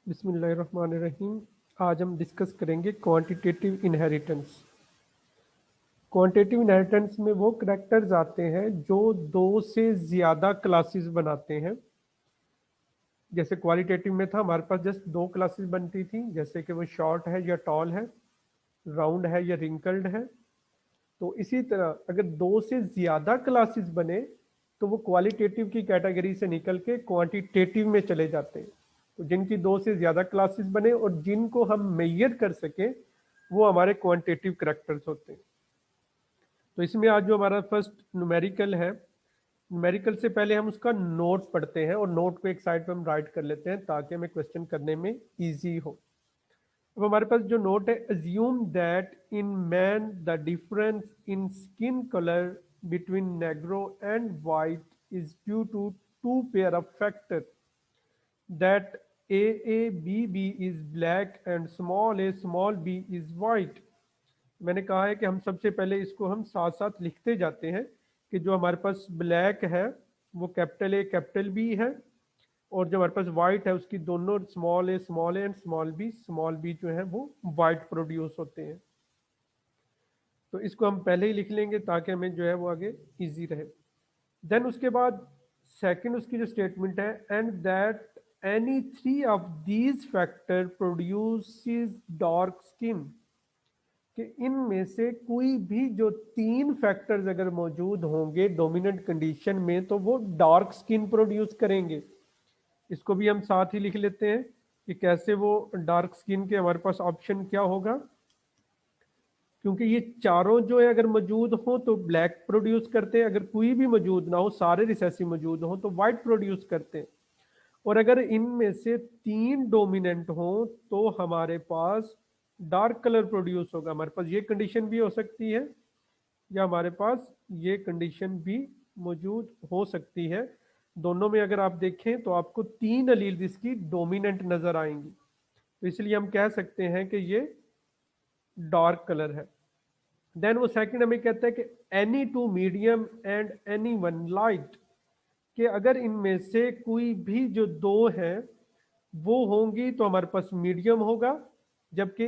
बिस्मिल्लाहिर्रहमानिर्रहीम। आज हम डिस्कस करेंगे क्वांटिटेटिव इनहेरिटेंस। क्वांटिटेटिव इनहेरिटेंस में वो करैक्टर्स आते हैं जो दो से ज़्यादा क्लासेस बनाते हैं। जैसे क्वालिटेटिव में था, हमारे पास जस्ट दो क्लासेस बनती थी, जैसे कि वो शॉर्ट है या टॉल है, राउंड है या रिंकल्ड है। तो इसी तरह अगर दो से ज़्यादा क्लासेस बने तो वो क्वालिटेटिव की कैटेगरी से निकल के क्वांटिटेटिव में चले जाते हैं। तो जिनकी दो से ज़्यादा क्लासेस बने और जिनको हम मेजर कर सकें वो हमारे क्वांटिटेटिव करैक्टर्स होते हैं। तो इसमें आज जो हमारा फर्स्ट न्यूमेरिकल है, न्यूमेरिकल से पहले हम उसका नोट पढ़ते हैं और नोट को एक साइड पे हम राइट कर लेते हैं ताकि हमें क्वेश्चन करने में ईजी हो। अब हमारे पास जो नोट है, assume that in man the difference in skin colour between negro and white is due to two pair of factor that AABB is black and small b is white. मैंने कहा है कि हम सबसे पहले इसको हम साथ साथ लिखते जाते हैं कि जो हमारे पास ब्लैक है वो कैपिटल A कैपिटल B है, और जो हमारे पास वाइट है उसकी दोनों small A and small B जो है वो वाइट प्रोड्यूस होते हैं। तो इसको हम पहले ही लिख लेंगे ताकि हमें जो है वो आगे इजी रहे। देन उसके बाद सेकंड उसकी जो स्टेटमेंट है, and that any three of these factor produces dark skin, कि इनमें से कोई भी जो तीन फैक्टर्स अगर मौजूद होंगे डोमिनेंट कंडीशन में तो वो डार्क स्किन प्रोड्यूस करेंगे। इसको भी हम साथ ही लिख लेते हैं कि कैसे वो डार्क स्किन के हमारे पास ऑप्शन क्या होगा, क्योंकि ये चारों जो है अगर मौजूद हो तो ब्लैक प्रोड्यूस करते हैं, अगर कोई भी मौजूद ना हो, सारे रिसेसिव मौजूद हो तो वाइट प्रोड्यूस करते हैं, और अगर इनमें से तीन डोमिनेंट हो तो हमारे पास डार्क कलर प्रोड्यूस होगा। हमारे पास ये कंडीशन भी हो सकती है या हमारे पास ये कंडीशन भी मौजूद हो सकती है। दोनों में अगर आप देखें तो आपको तीन अलील्स इसकी डोमिनेंट नजर आएंगी, तो इसलिए हम कह सकते हैं कि ये डार्क कलर है। देन वो सेकंड हमें कहता है कि any two medium and any one light, कि अगर इनमें से कोई भी जो दो हैं वो होंगी तो हमारे पास मीडियम होगा, जबकि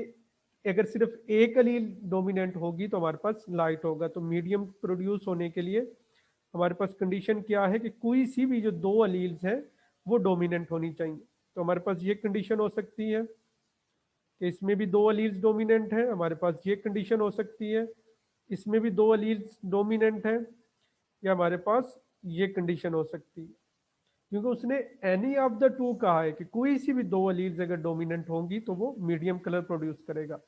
अगर सिर्फ एक अलील डोमिनेंट होगी तो हमारे पास लाइट होगा। तो मीडियम प्रोड्यूस होने के लिए हमारे पास कंडीशन क्या है कि कोई सी भी जो दो अलील्स हैं वो डोमिनेंट होनी चाहिए। तो हमारे पास ये कंडीशन हो सकती है कि इसमें भी दो अलील्स डोमिनेंट हैं, हमारे पास ये कंडीशन हो सकती है इसमें भी दो अलील्स डोमिनेंट हैं, या हमारे पास ये कंडीशन हो सकती है, क्योंकि उसने एनी ऑफ द टू कहा है कि कोई सी भी दो अलील्स अगर डोमिनेंट होंगी तो वो मीडियम कलर प्रोड्यूस करेगा,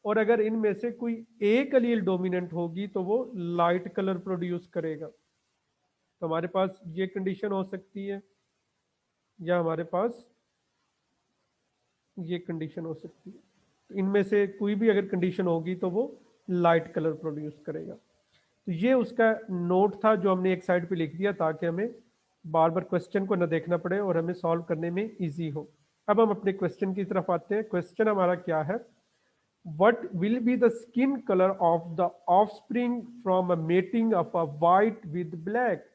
और अगर इनमें से कोई एक अलील डोमिनेंट होगी तो वो लाइट कलर प्रोड्यूस करेगा। तो हमारे पास ये कंडीशन हो सकती है या हमारे पास ये कंडीशन हो सकती है। तो इनमें से कोई भी अगर कंडीशन होगी तो वो लाइट कलर प्रोड्यूस करेगा। तो ये उसका नोट था जो हमने एक साइड पे लिख दिया ताकि हमें बार बार क्वेश्चन को न देखना पड़े और हमें सॉल्व करने में इजी हो। अब हम अपने क्वेश्चन की तरफ आते हैं। क्वेश्चन हमारा क्या है, what will be the skin colour of the offspring from a mating of a white with black.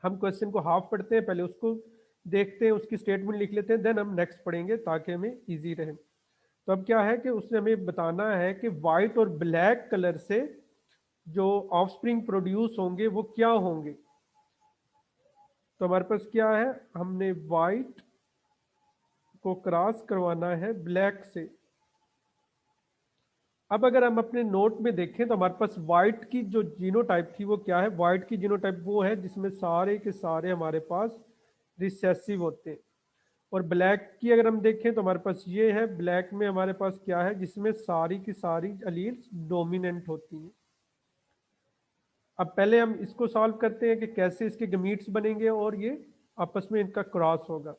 हम क्वेश्चन को हाफ पढ़ते हैं, पहले उसको देखते हैं, उसकी स्टेटमेंट लिख लेते हैं, देन हम नेक्स्ट पढ़ेंगे ताकि हमें इजी रहे। तो अब क्या है कि उसने हमें बताना है कि वाइट और ब्लैक कलर से जो ऑफस्प्रिंग प्रोड्यूस होंगे वो क्या होंगे। तो हमारे पास क्या है, हमने वाइट को क्रॉस करवाना है ब्लैक से। अब अगर हम अपने नोट में देखें तो हमारे पास वाइट की जो जीनोटाइप थी वो क्या है, वाइट की जीनोटाइप वो है जिसमें सारे के सारे हमारे पास रिसेसिव होते हैं, और ब्लैक की अगर हम देखें तो हमारे पास ये है, ब्लैक में हमारे पास क्या है जिसमें सारी की सारी अलील्स डोमिनेंट होती हैं। अब पहले हम इसको सॉल्व करते हैं कि कैसे इसके गमीट्स बनेंगे और ये आपस में इनका क्रॉस होगा।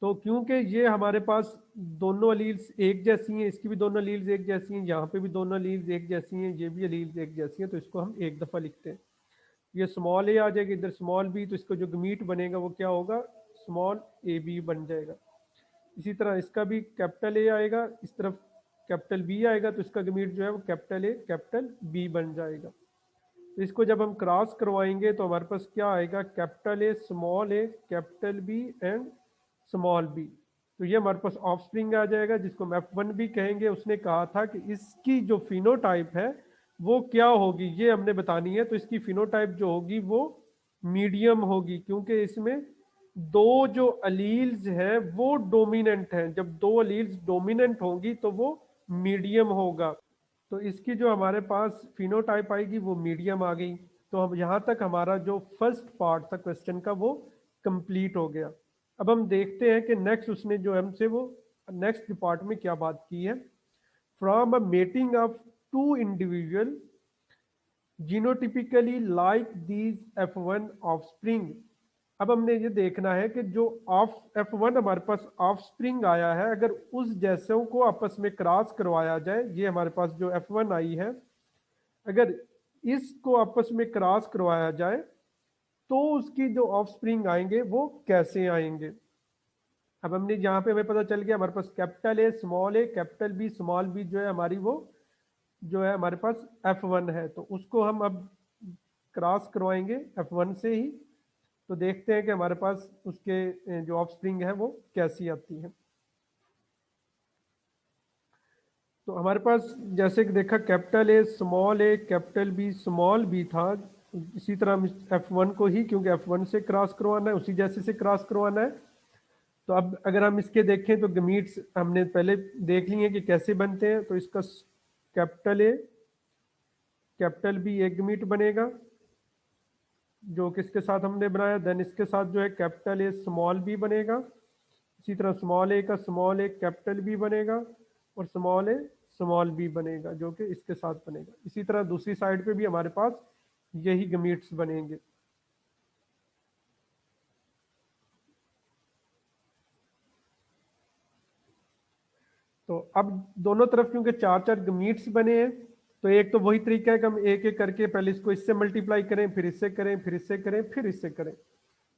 तो क्योंकि ये हमारे पास दोनों अलील्स एक जैसी हैं, इसकी भी दोनों अलील्स एक जैसी हैं, यहाँ पे भी दोनों अलील्स एक जैसी हैं, ये भी अलील्स एक जैसी हैं, तो इसको हम एक दफ़ा लिखते हैं। ये स्मॉल ए आ जाएगा, इधर स्मॉल बी, तो इसका जो गमीट बनेगा वो क्या होगा, स्मॉल ए बी बन जाएगा। इसी तरह इसका भी कैपिटल ए आएगा, इस तरफ कैपिटल बी आएगा, तो इसका गमीट जो है वो कैपिटल ए कैपिटल बी बन जाएगा। तो इसको जब हम क्रॉस करवाएंगे तो हमारे पास क्या आएगा, capital A capital B and small B. तो ये हमारे पास ऑफ स्प्रिंग आ जाएगा, जिसको हम F1 भी कहेंगे। उसने कहा था कि इसकी जो फिनोटाइप है वो क्या होगी, ये हमने बतानी है। तो इसकी फिनोटाइप जो होगी वो मीडियम होगी, क्योंकि इसमें दो जो अलील्स हैं वो डोमिनेंट हैं। जब दो अलील्स डोमिनेंट होंगी तो वो मीडियम होगा। तो इसकी जो हमारे पास फिनोटाइप आएगी वो मीडियम आ गई। तो हम यहाँ तक हमारा जो फर्स्ट पार्ट था क्वेश्चन का वो कंप्लीट हो गया। अब हम देखते हैं कि नेक्स्ट उसने जो हमसे वो नेक्स्ट पार्ट में क्या बात की है। From a mating of two individual genotypically like these F1 offspring. अब हमने ये देखना है कि जो ऑफ F1 हमारे पास ऑफ स्प्रिंग आया है, अगर उस जैसों को आपस में क्रॉस करवाया जाए, ये हमारे पास जो F1 आई है, अगर इसको आपस में क्रॉस करवाया जाए तो उसकी जो ऑफ स्प्रिंग आएंगे वो कैसे आएंगे। अब हमने यहाँ पे हमें पता चल गया हमारे पास capital A capital B small B जो है हमारी वो जो है हमारे पास F1 है। तो उसको हम अब क्रॉस करवाएंगे F1 से ही। तो देखते हैं कि हमारे पास उसके जो ऑफ स्प्रिंग है वो कैसी आती है। तो हमारे पास जैसे कि देखा capital A capital B small B था, इसी तरह हम F1 को ही, क्योंकि F1 से क्रॉस करवाना है, उसी जैसे से क्रॉस करवाना है। तो अब अगर हम इसके देखें तो गमीट्स हमने पहले देख लिए हैं कि कैसे बनते हैं। तो इसका कैपिटल ए कैपिटल बी एक गमीट बनेगा जो किसके साथ हमने बनाया, देन इसके साथ जो है कैपिटल ए स्मॉल बी बनेगा। इसी तरह स्मॉल ए का स्मॉल ए कैपिटल बी बनेगा और स्मॉल ए स्मॉल बी बनेगा जो कि इसके साथ बनेगा। इसी तरह दूसरी साइड पे भी हमारे पास यही गमीट्स बनेंगे। तो अब दोनों तरफ क्योंकि चार चार गमीट्स बने हैं, तो एक तो वही तरीका है कि हम एक एक करके पहले इसको इससे मल्टीप्लाई करें, फिर इससे करें, फिर इससे करें, फिर इससे करें।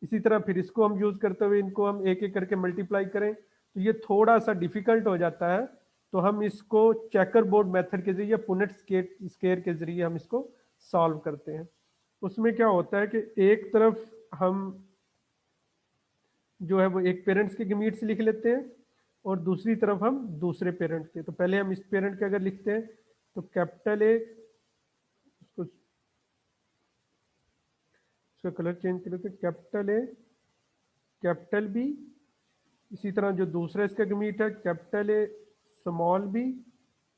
इसी तरह फिर इसको हम यूज करते हुए इनको हम एक एक करके मल्टीप्लाई करें, तो ये थोड़ा सा डिफिकल्ट हो जाता है। तो हम इसको चेकर बोर्ड मेथड के जरिए पुनेट स्केयर के जरिए हम इसको सॉल्व करते हैं। उसमें क्या होता है कि एक तरफ हम जो है वो एक पेरेंट्स के गमीट्स लिख लेते हैं और दूसरी तरफ हम दूसरे पेरेंट के। तो पहले हम इस पेरेंट के अगर लिखते हैं तो कैपिटल ए, उसको उसका कलर चेंज कर लेते हैं, कैपिटल ए कैपिटल बी। इसी तरह जो दूसरा इसका गमीट है capital A small B.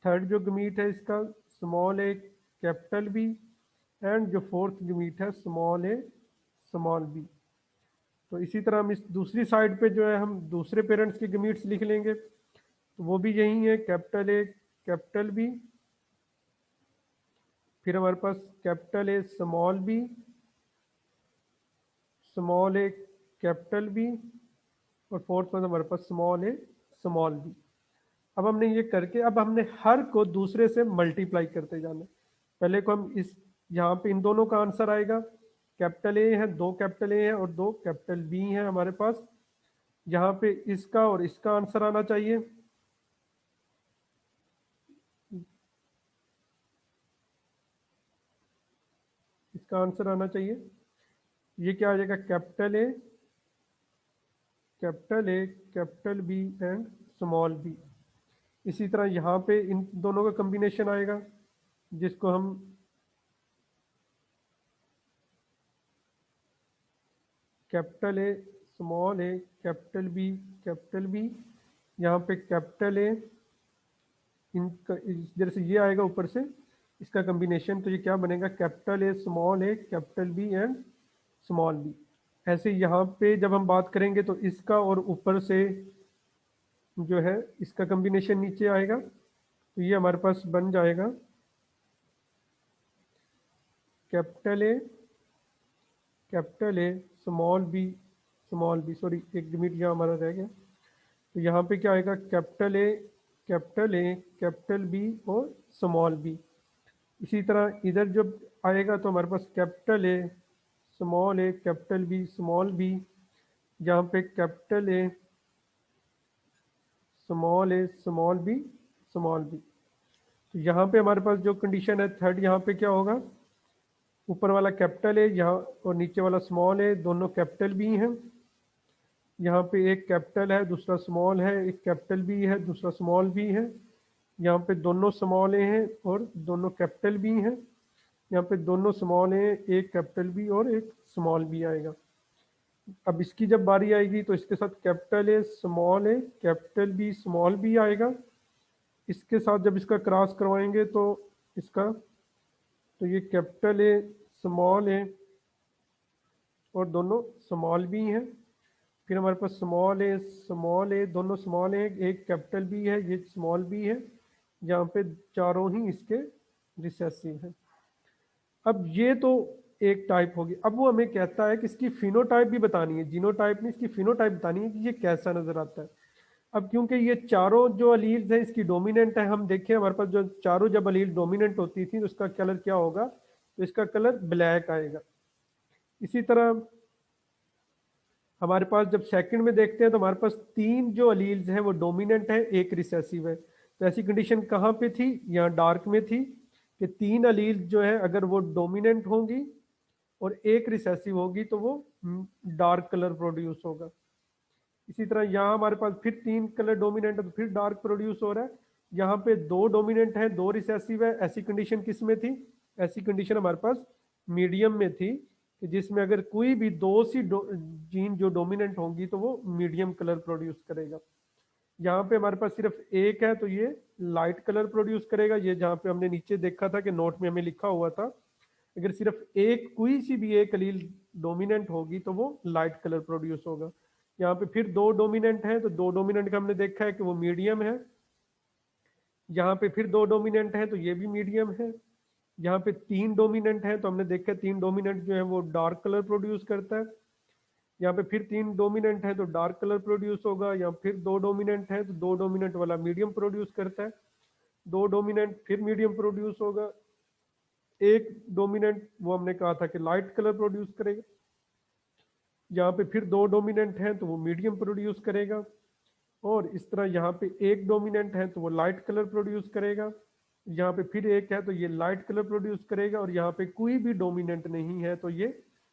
Third जो गमीट है इसका small A capital B. And जो फोर्थ गमीट है स्मॉल ए स्मॉल बी। तो इसी तरह हम इस दूसरी साइड पे जो है हम दूसरे पेरेंट्स के गमीट्स लिख लेंगे। तो वो भी यही है कैपिटल ए कैपिटल बी, फिर हमारे पास capital A small B small A capital B और फोर्थ में हमारे पास स्मॉल ए स्मॉल बी। अब हमने ये करके अब हमने हर को दूसरे से मल्टीप्लाई करते जाना। पहले को हम इस यहाँ पे इन दोनों का आंसर आएगा, कैपिटल ए है, दो कैपिटल ए है और दो कैपिटल बी है हमारे पास। यहाँ पे इसका और इसका आंसर आना चाहिए। इसका आंसर आना चाहिए, ये क्या आ जाएगा capital A capital B and small B. इसी तरह यहाँ पे इन दोनों का कॉम्बिनेशन आएगा जिसको हम कैपिटल ए कैपिटल बी। यहाँ पे कैपिटल ए इनका इधर से ये आएगा ऊपर से इसका कॉम्बिनेशन। तो ये क्या बनेगा capital A capital B and small B. ऐसे यहाँ पे जब हम बात करेंगे तो इसका और ऊपर से जो है इसका कॉम्बिनेशन नीचे आएगा। तो ये हमारे पास बन जाएगा capital A small B, sorry एक मिनट यहाँ हमारा रह गया। तो यहाँ पे क्या आएगा कैपिटल ए कैपिटल बी और स्मॉल बी। इसी तरह इधर जब आएगा तो हमारे पास capital A capital B small B. यहाँ पे capital A small B small B. तो यहाँ पे हमारे पास जो कंडीशन है थर्ड, यहाँ पे क्या होगा, ऊपर वाला कैपिटल है यहाँ और नीचे वाला स्मॉल है, दोनों कैपिटल बी हैं। यहाँ पे एक कैपिटल है, दूसरा स्मॉल है, एक कैपिटल बी है, दूसरा स्मॉल बी है। यहाँ पे दोनों स्मॉल ए हैं और दोनों कैपिटल बी हैं। यहाँ पे दोनों स्मॉल ए, एक कैपिटल बी और एक स्मॉल बी आएगा। अब इसकी जब बारी आएगी तो इसके साथ capital A, capital B, small B आएगा। इसके साथ जब इसका क्रॉस करवाएंगे तो इसका, तो ये कैपिटल ए, स्मॉल ए और दोनों स्मॉल बी हैं। फिर हमारे पास स्मॉल ए, दोनों स्मॉल ए, एक कैपिटल बी है, ये स्मॉल बी है। यहाँ पे चारों ही इसके रिसेसिव हैं। अब ये तो एक टाइप होगी। अब वो हमें कहता है कि इसकी फिनोटाइप भी बतानी है, जीनोटाइप नहीं, इसकी फिनोटाइप बतानी है कि ये कैसा नजर आता है। अब क्योंकि ये चारों जो अलील्स हैं इसकी डोमिनेंट है, हम देखें हमारे पास जो चारों जब अलील डोमिनेंट होती थी तो इसका कलर क्या होगा, तो इसका कलर ब्लैक आएगा। इसी तरह हमारे पास जब सेकंड में देखते हैं तो हमारे पास तीन जो अलील्स हैं वो डोमिनेंट है, एक रिसेसिव है। तो ऐसी कंडीशन कहाँ पे थी, यहाँ डार्क में थी, कि तीन अलील्स जो है अगर वो डोमिनेंट होंगी और एक रिसेसिव होगी तो वो डार्क कलर प्रोड्यूस होगा। इसी तरह यहाँ हमारे पास फिर तीन कलर डोमिनेंट है तो फिर डार्क प्रोड्यूस हो रहा है। यहाँ पे दो डोमिनेंट है, दो रिसेसिव है। ऐसी कंडीशन किस में थी, ऐसी कंडीशन हमारे पास मीडियम में थी, कि जिसमें अगर कोई भी दो सी जीन जो डोमिनेंट होंगी तो वो मीडियम कलर प्रोड्यूस करेगा। यहाँ पे हमारे पास सिर्फ एक है तो ये लाइट कलर प्रोड्यूस करेगा। ये जहाँ पे हमने नीचे देखा था कि नोट में हमें लिखा हुआ था, अगर सिर्फ एक कोई सी भी एक अलील डोमिनेंट होगी तो वो लाइट कलर प्रोड्यूस होगा। यहाँ पे फिर दो डोमिनेंट है तो दो डोमिनेंट का हमने देखा है कि वो मीडियम है। यहाँ पे फिर दो डोमिनेंट है तो ये भी मीडियम है। यहाँ पे तीन डोमिनेंट है तो हमने देखा है तीन डोमिनेंट जो है वो डार्क कलर प्रोड्यूस करता है। यहाँ पे फिर तीन डोमिनेंट है तो डार्क कलर प्रोड्यूस होगा। यहाँ फिर दो डोमिनेंट है तो दो डोमिनेंट वाला मीडियम प्रोड्यूस करता है। दो डोमिनेंट फिर मीडियम प्रोड्यूस होगा। एक डोमिनेंट वो हमने कहा था कि लाइट कलर प्रोड्यूस करेगा। यहाँ पे फिर दो डोमिनेंट हैं तो वो मीडियम प्रोड्यूस करेगा। और इस तरह यहाँ पे एक डोमिनेंट है तो वो लाइट कलर प्रोड्यूस करेगा। यहाँ पे फिर एक है तो ये लाइट कलर प्रोड्यूस करेगा। और यहाँ पे कोई भी डोमिनेंट नहीं है तो ये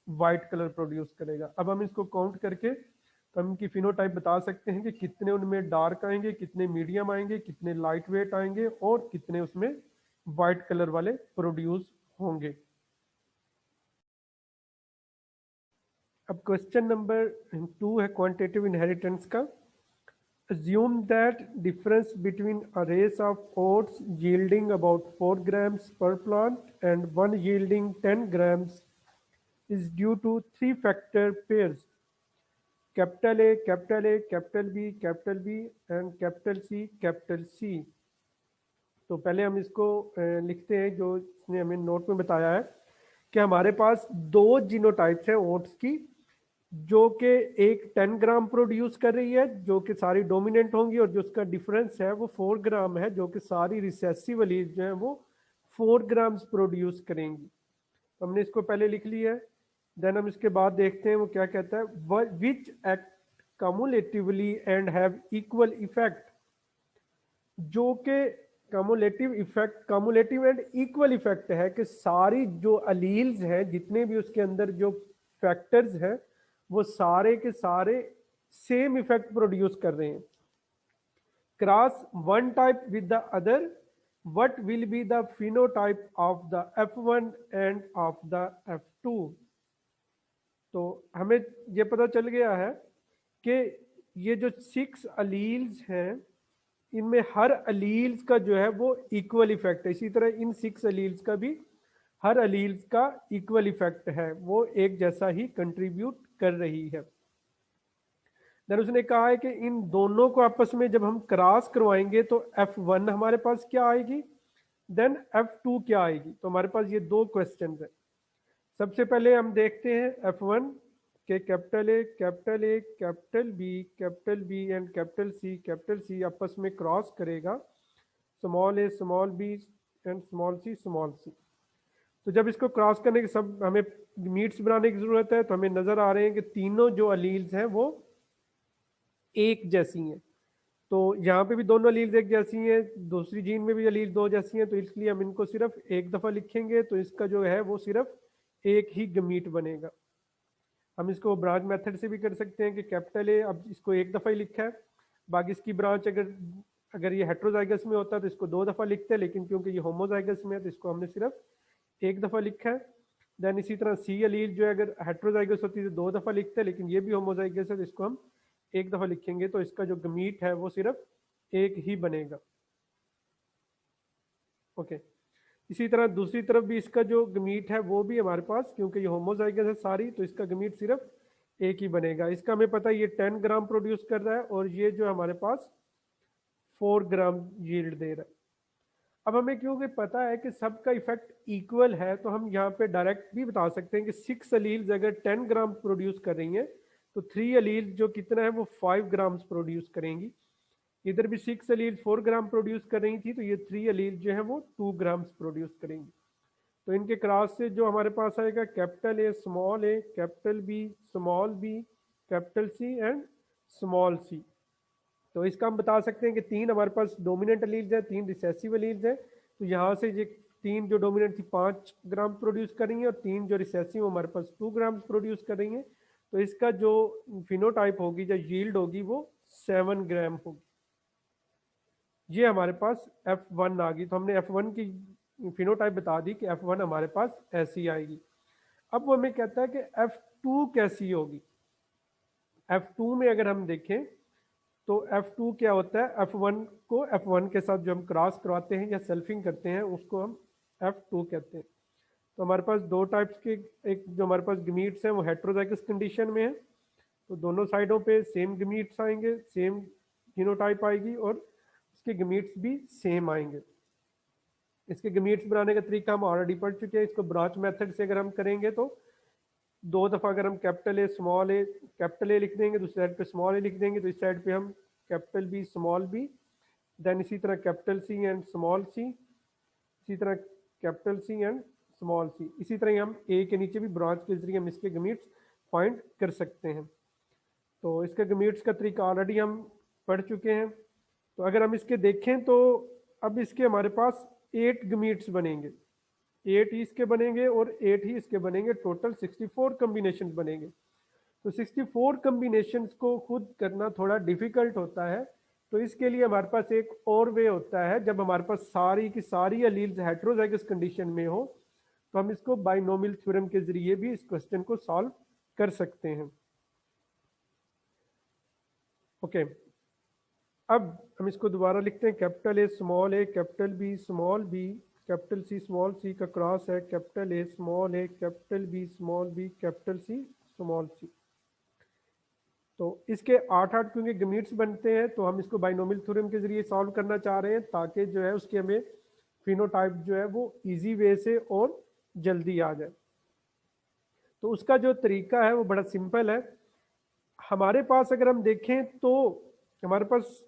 वाइट कलर प्रोड्यूस करेगा। अब हम इसको काउंट करके तो हम इनकी फिनोटाइप बता सकते हैं कि कितने उनमें डार्क आएंगे, कितने मीडियम आएंगे, कितने लाइट वेट आएंगे और कितने उसमें वाइट कलर वाले प्रोड्यूस होंगे। अब क्वेश्चन नंबर 2 है क्वांटिटेटिव इनहेरिटेंस का। Assume that difference between a race of oats yielding about 4 grams per plant and one yielding 10 grams is due to three factor pairs: capital A, capital A, capital B and capital C। तो पहले हम इसको लिखते हैं जो इसने हमें note में बताया है कि हमारे पास दो जीनोटाइप्स हैं ओट्स की, जो कि एक 10 ग्राम प्रोड्यूस कर रही है जो कि सारी डोमिनेंट होंगी, और जो उसका डिफरेंस है वो 4 ग्राम है जो कि सारी रिसेसिव वाली जो है वो 4 ग्राम्स प्रोड्यूस करेंगी। तो हमने इसको पहले लिख लिया है। देन हम इसके बाद देखते हैं वो क्या कहता है, which act cumulatively and have equal effect. जो कि कम्युलेटिव एंड इक्वल इफेक्ट है कि सारी जो अलील्स हैं, जितने भी उसके अंदर जो फैक्टर्स हैं, वो सारे के सारे सेम इफेक्ट प्रोड्यूस कर रहे हैं। Cross one type with the other, what will be the phenotype of the F1 end of the F2। तो हमें ये पता चल गया है कि ये जो 6 अलील्स हैं इनमें हर अलील्स का जो है वो इक्वल इफेक्ट है। इसी तरह इन 6 अलील्स का भी हर अलील्स का इक्वल इफेक्ट है, वो एक जैसा ही कंट्रीब्यूट कर रही है। देन उसने कहा है कि इन दोनों को आपस में जब हम क्रॉस करवाएंगे तो F1 हमारे पास क्या आएगी, देन F2 क्या आएगी। तो हमारे पास ये दो क्वेश्चन है। सबसे पहले हम देखते हैं F1 के capital A, capital B and capital C आपस में क्रॉस करेगा, small A, small B and small C. तो जब इसको क्रॉस करने के सब हमें मीट्स बनाने की जरूरत है, तो हमें नजर आ रहे हैं कि तीनों जो अलील्स हैं वो एक जैसी हैं। तो यहाँ पे भी दोनों अलील्स एक जैसी हैं, दूसरी जीन में भी अलील दो जैसी हैं, तो इसलिए हम इनको सिर्फ एक दफा लिखेंगे तो इसका जो है वो सिर्फ एक ही गमीट बनेगा। हम इसको ब्रांच मेथड से भी कर सकते हैं कि कैपिटल ए, अब इसको एक दफ़ा ही लिखा है, बाकी इसकी ब्रांच अगर अगर ये हेट्रोजाइगस में होता है तो इसको 2 दफ़ा लिखते हैं, लेकिन क्योंकि ये होमोजाइगस में है तो इसको हमने सिर्फ एक दफ़ा लिखा है। देन इसी तरह सी अलील जो है अगर हेट्रोजाइगस होती है तो 2 दफ़ा लिखते हैं, लेकिन ये भी होमोजाइगस है तो इसको हम एक दफ़ा लिखेंगे, तो इसका जो गमीट है वो सिर्फ एक ही बनेगा। ओके, इसी तरह दूसरी तरफ भी इसका जो गमीट है वो भी हमारे पास, क्योंकि ये होमोजाइगस है सारी, तो इसका गमीट सिर्फ एक ही बनेगा। इसका हमें पता है ये 10 ग्राम प्रोड्यूस कर रहा है और ये जो हमारे पास 4 ग्राम यील्ड दे रहा है। अब हमें क्योंकि पता है कि सबका इफेक्ट इक्वल है, तो हम यहाँ पे डायरेक्ट भी बता सकते हैं कि 6 अलील्स अगर 10 ग्राम प्रोड्यूस कर रही हैं तो 3 अलील जो कितना है वो 5 ग्राम्स प्रोड्यूस करेंगी। इधर भी 6 अलील 4 ग्राम प्रोड्यूस कर रही थी, तो ये 3 अलील जो है वो 2 ग्राम्स प्रोड्यूस करेंगी। तो इनके क्रॉस से जो हमारे पास आएगा capital A, capital B, capital C and small C. तो इसका हम बता सकते हैं कि 3 हमारे पास डोमिनेंट अलील्स है, 3 रिसेसिव अलील्स है। तो यहाँ से ये 3 जो डोमिनेंट थी 5 ग्राम प्रोड्यूस कर रही हैं और 3 जो रिसेसिव हमारे पास 2 ग्राम प्रोड्यूस कर रही हैं। तो इसका जो फिनोटाइप होगी, जो यील्ड होगी, वो 7 ग्राम होगी। ये हमारे पास F1 आ गई। तो हमने F1 की फिनोटाइप बता दी कि F1 हमारे पास ऐसी आएगी। अब वो हमें कहता है कि F2 कैसी होगी। F2 में अगर हम देखें तो F2 क्या होता है, F1 को F1 के साथ जो हम क्रॉस करवाते हैं या सेल्फिंग करते हैं उसको हम F2 कहते हैं। तो हमारे पास दो टाइप्स के, एक जो हमारे पास गमीट्स हैं वो हेट्रोजाइगस कंडीशन में है, तो दोनों साइडों पे सेम गमीट्स आएंगे, सेम फिनोटाइप आएगी और उसके गमीट्स भी सेम आएंगे। इसके गमीट्स बनाने का तरीका हम ऑलरेडी पढ़ चुके हैं। इसको ब्रांच मेथड से अगर हम करेंगे तो 2 दफ़ा अगर हम कैपिटल ए लिख देंगे, दूसरी साइड पे स्मॉल ए लिख देंगे, तो इस साइड पे हम capital B small B, then इसी तरह capital C and small C, इसी तरह capital C and small C. इसी तरह हम ए के नीचे भी ब्रांच के जरिए हम इसके गमीट्स फाइंड कर सकते हैं। तो इसके गमीट्स का तरीका ऑलरेडी हम पढ़ चुके हैं। तो अगर हम इसके देखें तो अब इसके हमारे पास 8 गमीट्स बनेंगे, 8 ही इसके बनेंगे और 8 ही इसके बनेंगे, टोटल 64 कम्बिनेशन बनेंगे। तो 64 कम्बिनेशंस को खुद करना थोड़ा डिफिकल्ट होता है, तो इसके लिए हमारे पास एक और वे होता है। जब हमारे पास सारी की सारी अलील्स हेट्रोजाइगस कंडीशन में हो तो हम इसको बाइनोमियल थ्योरम के जरिए भी इस क्वेश्चन को सॉल्व कर सकते हैं। ओके, अब हम इसको दोबारा लिखते हैं, capital A, capital B, small B, capital C, small C का क्रॉस है capital A, capital B, small B, capital C, small C. तो इसके 8 क्योंकि गमीट्स बनते हैं तो हम इसको बाइनोमियल थ्योरम के जरिए सॉल्व करना चाह रहे हैं, ताकि जो है उसके हमें फिनोटाइप जो है वो इजी वे से और जल्दी आ जाए। तो उसका जो तरीका है वो बड़ा सिंपल है। हमारे पास अगर हम देखें तो हमारे पास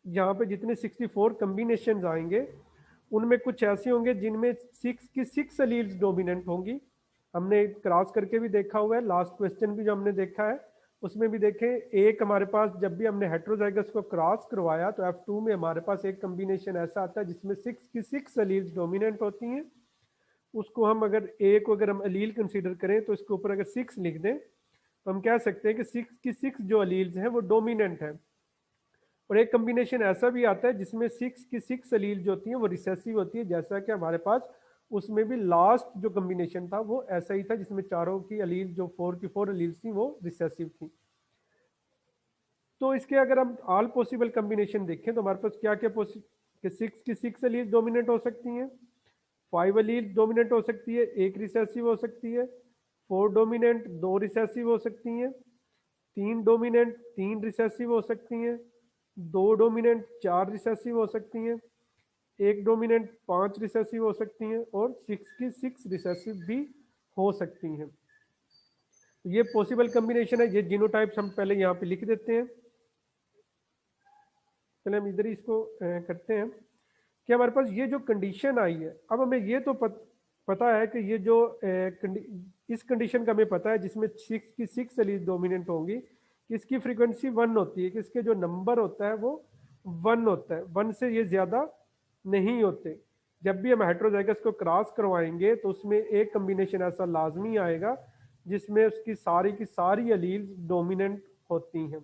यहाँ पे जितने 64 कम्बिनेशन आएंगे उनमें कुछ ऐसे होंगे जिनमें 6 की 6 अलील्स डोमिनेंट होंगी। हमने क्रॉस करके भी देखा हुआ है, लास्ट क्वेश्चन भी जो हमने देखा है उसमें भी देखें, एक हमारे पास जब भी हमने हेट्रोजाइगस को क्रॉस करवाया तो F2 में हमारे पास एक कम्बिनेशन ऐसा आता है जिसमें 6 की 6 अलील्स डोमिनेंट होती हैं। उसको हम अगर ए को अगर हम अलील कंसीडर करें तो इसके ऊपर अगर 6 लिख दें तो हम कह सकते हैं कि 6 की 6 जो अलील्स हैं वो डोमिनेंट है। और एक कम्बिनेशन ऐसा भी आता है जिसमें 6 की 6 अलील जो होती हैं वो रिसेसिव होती है, जैसा कि हमारे पास उसमें भी लास्ट जो कम्बिनेशन था वो ऐसा ही था, जिसमें चारों की अलील जो 4 की 4 अलील थी वो रिसेसिव थी। तो इसके अगर हम ऑल पॉसिबल कम्बिनेशन देखें तो हमारे पास क्या क्या कि 6 की 6 अलील डोमिनेंट हो सकती हैं, 5 अलील डोमिनेंट हो सकती है, एक रिसेसिव हो सकती है, 4 डोमिनेंट 2 रिसेसिव हो सकती हैं, 3 डोमिनेंट 3 रिसेसिव हो सकती हैं, 2 डोमिनेंट 4 रिसेसिव हो सकती हैं, 1 डोमिनेंट 5 रिसेसिव हो सकती हैं और 6 की 6 रिसेसिव भी हो सकती हैं। तो ये पॉसिबल कम्बिनेशन है। ये जीनोटाइप्स हम पहले यहाँ पे लिख देते हैं। पहले हम इधर ही इसको करते हैं कि हमारे पास ये जो कंडीशन आई है, अब हमें ये तो पता है कि ये जो इस कंडीशन का हमें पता है जिसमें 6 की 6 अलील डोमिनेंट होंगी कि इसकी फ्रीक्वेंसी 1 होती है, कि इसके जो नंबर होता है वो 1 होता है, 1 से ये ज़्यादा नहीं होते। जब भी हम हेट्रोजाइगस को क्रॉस करवाएंगे तो उसमें एक कम्बिनेशन ऐसा लाजमी आएगा जिसमें उसकी सारी की सारी अलील्स डोमिनेंट होती हैं।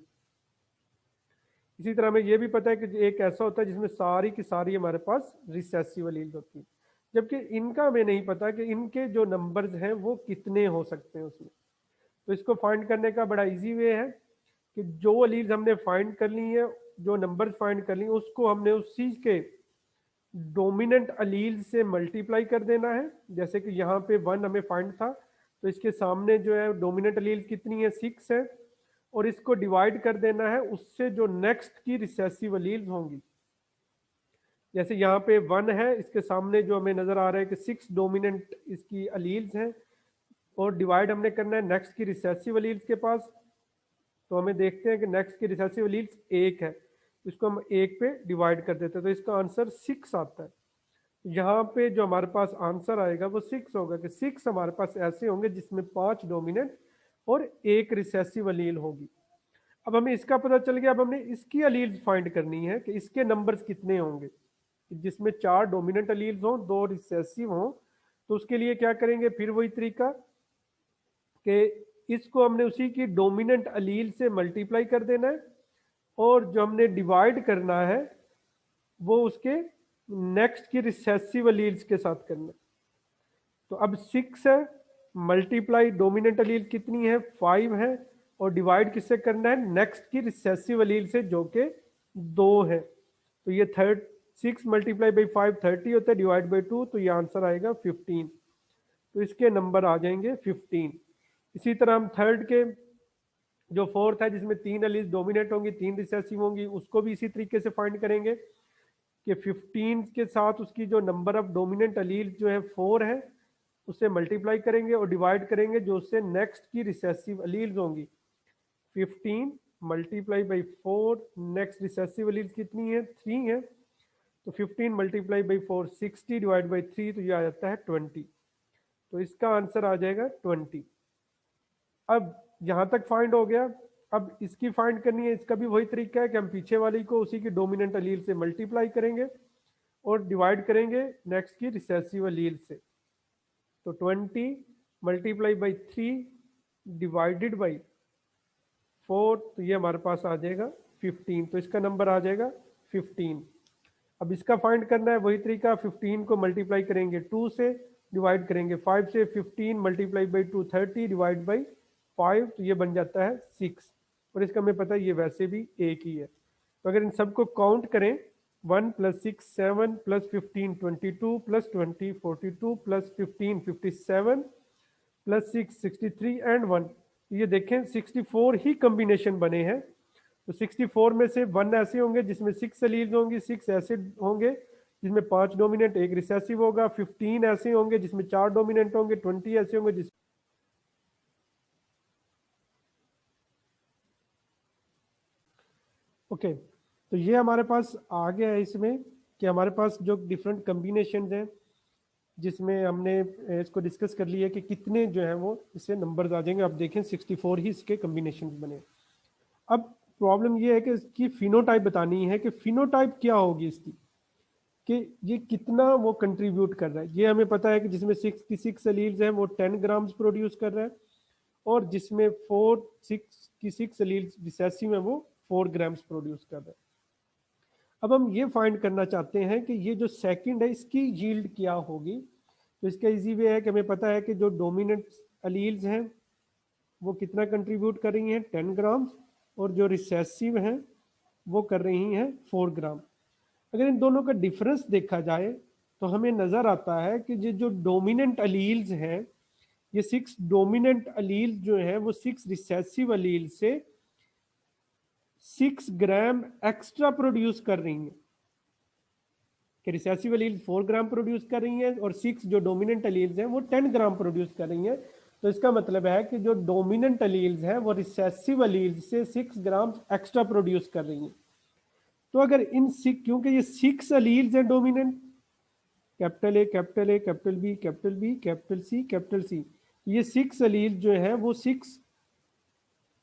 इसी तरह हमें ये भी पता है कि एक ऐसा होता है जिसमें सारी की सारी हमारे पास रिसेसिव अलील्स होती हैं, जबकि इनका हमें नहीं पता कि इनके जो नंबर्स हैं वो कितने हो सकते हैं उसमें। तो इसको फाइंड करने का बड़ा इजी वे है कि जो अलील्स हमने फाइंड कर ली है, जो नंबर्स फाइंड कर ली, उसको हमने उसी के डोमिनेंट अलील से मल्टीप्लाई कर देना है। जैसे कि यहाँ पे 1 हमें फाइंड था, तो इसके सामने जो है डोमिनेंट अलील कितनी है, 6 है, और इसको डिवाइड कर देना है उससे जो नेक्स्ट की रिसेसिव अलील्स होंगी। जैसे यहाँ पे 1 है, इसके सामने जो हमें नजर आ रहा है कि 6 डोमिनेंट इसकी अलील्स हैं, और डिवाइड हमने करना है नेक्स्ट की रिसेसिव अलील्स के पास। तो हमें देखते हैं कि नेक्स्ट की रिसेसिव अलील्स 1 है, इसको हम 1 पे डिवाइड कर देते हैं, तो इसका आंसर 6 आता है। यहाँ पे जो हमारे पास आंसर आएगा वो 6 होगा, कि 6 हमारे पास ऐसे होंगे जिसमें 5 डोमिनेंट और 1 रिसेसिव अलील होगी। अब हमें इसका पता चल गया, अब हमने इसकी अलील्स फाइंड करनी है कि इसके नंबर्स कितने होंगे, जिसमें 4 डोमिनेंट अलील्स हों, 2 रिसेसिव हों। तो उसके लिए क्या करेंगे, फिर वही तरीका कि इसको हमने उसी की डोमिनेंट अलील से मल्टीप्लाई कर देना है, और जो हमने डिवाइड करना है वो उसके नेक्स्ट की रिसेसिव अलील्स के साथ करना है। तो अब 6 है, मल्टीप्लाई डोमिनेंट अलील कितनी है, 5 है, और डिवाइड किससे करना है, नेक्स्ट की रिसेसिव अलील से जो कि 2 है। तो ये 6 मल्टीप्लाई बाई 5 30 होता है, डिवाइड बाई 2, तो ये आंसर आएगा 15। तो इसके नंबर आ जाएंगे 15। इसी तरह हम थर्ड के जो फोर्थ है, जिसमें 3 अलील्स डोमिनेट होंगी, 3 रिसेसिव होंगी, उसको भी इसी तरीके से फाइंड करेंगे कि 15 के साथ उसकी जो नंबर ऑफ डोमिनेंट अलील जो है 4 है, उससे मल्टीप्लाई करेंगे और डिवाइड करेंगे जो उससे नेक्स्ट की रिसेसिव अलील्स होंगी। 15 मल्टीप्लाई बाई 4, नेक्स्ट रिसेसिव अलील कितनी है, 3 है, तो 15 मल्टीप्लाई बाई 4 60, डिवाइड बाई 3, तो ये आ जाता है 20। तो इसका आंसर आ जाएगा 20। अब यहाँ तक फाइंड हो गया। अब इसकी फाइंड करनी है, इसका भी वही तरीका है कि हम पीछे वाली को उसी की डोमिनेंट अलील से मल्टीप्लाई करेंगे और डिवाइड करेंगे नेक्स्ट की रिसेसिव अलील से। तो 20 मल्टीप्लाई बाई 3 डिवाइडेड बाई 4, तो ये हमारे पास आ जाएगा 15। तो इसका नंबर आ जाएगा 15। अब इसका फाइंड करना है, वही तरीका, 15 को मल्टीप्लाई करेंगे 2 से, डिवाइड करेंगे 5 से, 15 मल्टीप्लाई बाई 2 30, डिवाइड बाई 5, तो ये बन जाता है 6। और इसका हमें पता है ये वैसे भी एक ही है। तो अगर इन सबको काउंट करें, 1 + 6 7 + 15 22 + 20 42 + 15 57 + 6 63 एंड 1, ये देखें 64 ही कम्बिनेशन बने हैं। तो 64 में से 1 ऐसे होंगे जिसमें 6 अलील्स होंगी, 6 ऐसे होंगे जिसमें 5 डोमिनेंट 1 रिसेसिव होगा, 15 ऐसे होंगे जिसमें 4 डोमिनेंट होंगे, 20 ऐसे होंगे जिस ओके। तो ये हमारे पास आ गया है इसमें कि हमारे पास जो डिफरेंट कम्बिनेशन हैं, जिसमें हमने इसको डिस्कस कर लिया कि कितने जो है वो इससे नंबर्स आ जाएंगे। आप देखें 64 ही इसके कम्बिनेशन बने। अब प्रॉब्लम ये है कि इसकी फिनोटाइप बतानी है कि फिनोटाइप क्या होगी इसकी, कि ये कितना वो कंट्रीब्यूट कर रहा है। ये हमें पता है कि जिसमें 6 की 6 अलील्स हैं वो 10 ग्राम्स प्रोड्यूस कर रहा है, और जिसमें 6 की 6 अलील्स रिसेसिव है वो 4 ग्राम्स प्रोड्यूस कर रहा है। अब हम ये फाइंड करना चाहते हैं कि ये जो सेकंड है इसकी यील्ड क्या होगी। तो इसका इजी वे है कि हमें पता है कि जो डोमिनेंट अलील्स हैं वो कितना कंट्रीब्यूट कर रही हैं, 10 ग्राम्स, और जो रिसेसिव हैं वो कर रही हैं 4 ग्राम। अगर इन दोनों का डिफरेंस देखा जाए तो हमें नजर आता है कि ये जो डोमिनेंट अलील्स हैं, ये 6 डोमिनेंट अलील्स जो हैं वो 6 रिसेसिव अलील से 6 ग्राम एक्स्ट्रा प्रोड्यूस कर रही हैं, कि रिसेसिव अलील 4 ग्राम प्रोड्यूस कर रही हैं और 6 जो डोमिनेंट अलील्स हैं वो 10 ग्राम प्रोड्यूस कर रही हैं। तो इसका मतलब है कि जो डोमिनेंट अलील्स हैं वो रिसेसिव अलील्स से 6 ग्राम एक्स्ट्रा प्रोड्यूस कर रही हैं। तो अगर इन क्योंकि ये 6 अलील्स हैं dominant, capital A capital A capital B capital B capital C capital C, ये 6 अलील जो है वो 6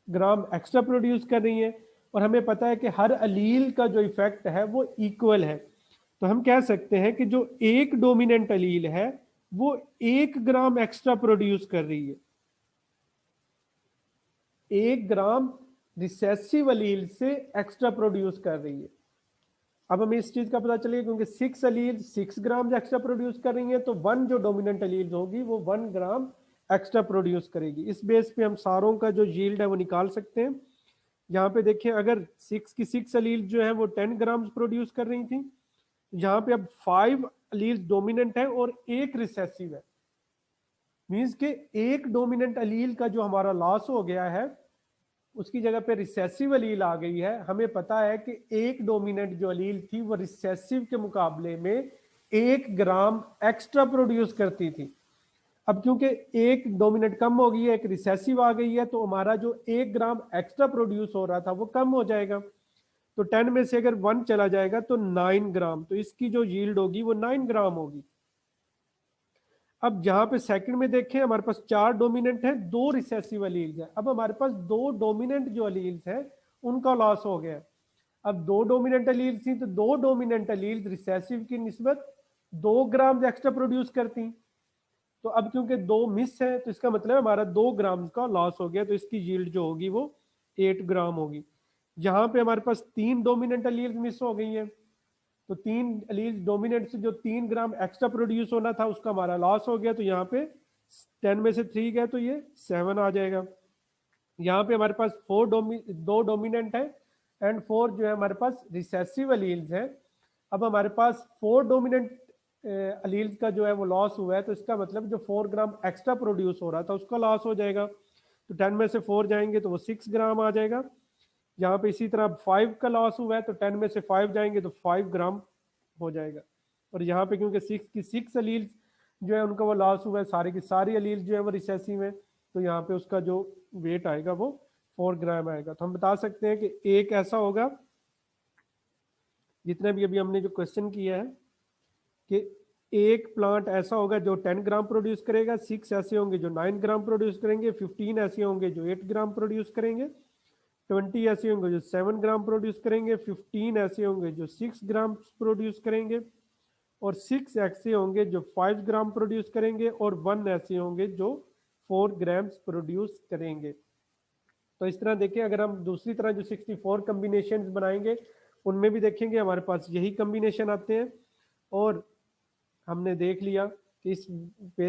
ग्राम एक्स्ट्रा प्रोड्यूस कर रही है, और हमें पता है कि हर अलील का जो इफेक्ट है वो इक्वल है। तो हम कह सकते हैं कि जो एक डोमिनेंट अलील है वो 1 ग्राम एक्स्ट्रा प्रोड्यूस कर रही है, 1 ग्राम रिसेसिव अलील से एक्स्ट्रा प्रोड्यूस कर रही है। अब हमें इस चीज का पता चलेगा क्योंकि 6 अलील 6 ग्राम एक्स्ट्रा प्रोड्यूस कर रही है, तो 1 जो डोमिनेंट अलील होगी वो 1 ग्राम एक्स्ट्रा प्रोड्यूस करेगी। इस बेस पे हम सारों का जो यील्ड है वो निकाल सकते हैं। यहाँ पे देखिए, अगर 6 की 6 अलील जो है वो 10 ग्राम प्रोड्यूस कर रही थी, यहाँ पे अब 5 अलील डोमिनेंट है और 1 रिसेसिव है। मींस के एक डोमिनेंट अलील का जो हमारा लॉस हो गया है उसकी जगह पे रिसेसिव अलील आ गई है। हमें पता है कि एक डोमिनेंट जो अलील थी वो रिसेसिव के मुकाबले में 1 ग्राम एक्स्ट्रा प्रोड्यूस करती थी। अब क्योंकि एक डोमिनेंट कम हो गई है, एक रिसेसिव आ गई है, तो हमारा जो 1 ग्राम एक्स्ट्रा प्रोड्यूस हो रहा था वो कम हो जाएगा। तो 10 में से अगर 1 चला जाएगा तो 9 ग्राम, तो इसकी जो यील्ड होगी वो 9 ग्राम होगी। अब जहां पे सेकंड में देखें, हमारे पास 4 डोमिनेंट है, 2 रिसेसिव अलील्स है। अब हमारे पास 2 डोमिनेंट जो अलील्स है उनका लॉस हो गया। अब 2 डोमिनेंट अलील्स थी तो 2 डोमिनेंट अलील्स रिसेसिव की निस्बत 2 ग्राम एक्स्ट्रा प्रोड्यूस करती। तो अब क्योंकि 2 मिस है तो इसका मतलब हमारा 2 ग्राम का लॉस हो गया, तो इसकी यील्ड जो होगी वो 8 ग्राम होगी। यहाँ पे हमारे पास 3 डोमिनेंट अलील्स मिस हो गई हैं, तो 3 अलील डोमिनेंट से जो 3 ग्राम एक्स्ट्रा प्रोड्यूस होना था उसका हमारा लॉस हो गया। तो यहाँ पे 10 में से 3 गया तो ये 7 आ जाएगा। यहाँ पे हमारे पास 2 डोमिनेंट है एंड 4 जो है हमारे पास रिसेसिव अलील्स है। अब हमारे पास 4 डोमिनेंट अलील्स का जो है वो लॉस हुआ है, तो इसका मतलब जो 4 ग्राम एक्स्ट्रा प्रोड्यूस हो रहा था उसका लॉस हो जाएगा। तो 10 में से 4 जाएंगे तो वो 6 ग्राम आ जाएगा। यहाँ पे इसी तरह 5 का लॉस हुआ है तो 10 में से 5 जाएंगे तो 5 ग्राम हो जाएगा। और यहाँ पे क्योंकि 6 की 6 अलील जो है उनका वो लॉस हुआ है, सारी की सारी अलील जो है वो रिसेसिव है, तो यहाँ पे उसका जो वेट आएगा वो 4 ग्राम आएगा। तो हम बता सकते हैं कि एक ऐसा होगा, जितने भी अभी हमने जो क्वेश्चन किया है, कि एक प्लांट ऐसा होगा जो 10 ग्राम प्रोड्यूस करेगा, 6 ऐसे होंगे जो 9 ग्राम प्रोड्यूस करेंगे, 15 ऐसे होंगे जो 8 ग्राम प्रोड्यूस करेंगे, 20 ऐसे होंगे जो 7 ग्राम प्रोड्यूस करेंगे, 15 ऐसे होंगे जो 6 ग्राम प्रोड्यूस करेंगे, और 6 ऐसे होंगे जो 5 ग्राम प्रोड्यूस करेंगे, और 1 ऐसे होंगे जो 4 ग्राम्स प्रोड्यूस करेंगे। तो इस तरह देखिए, अगर हम दूसरी तरह जो 64 कम्बिनेशन बनाएंगे उनमें भी देखेंगे हमारे पास यही कम्बिनेशन आते हैं। और हमने देख लिया कि इस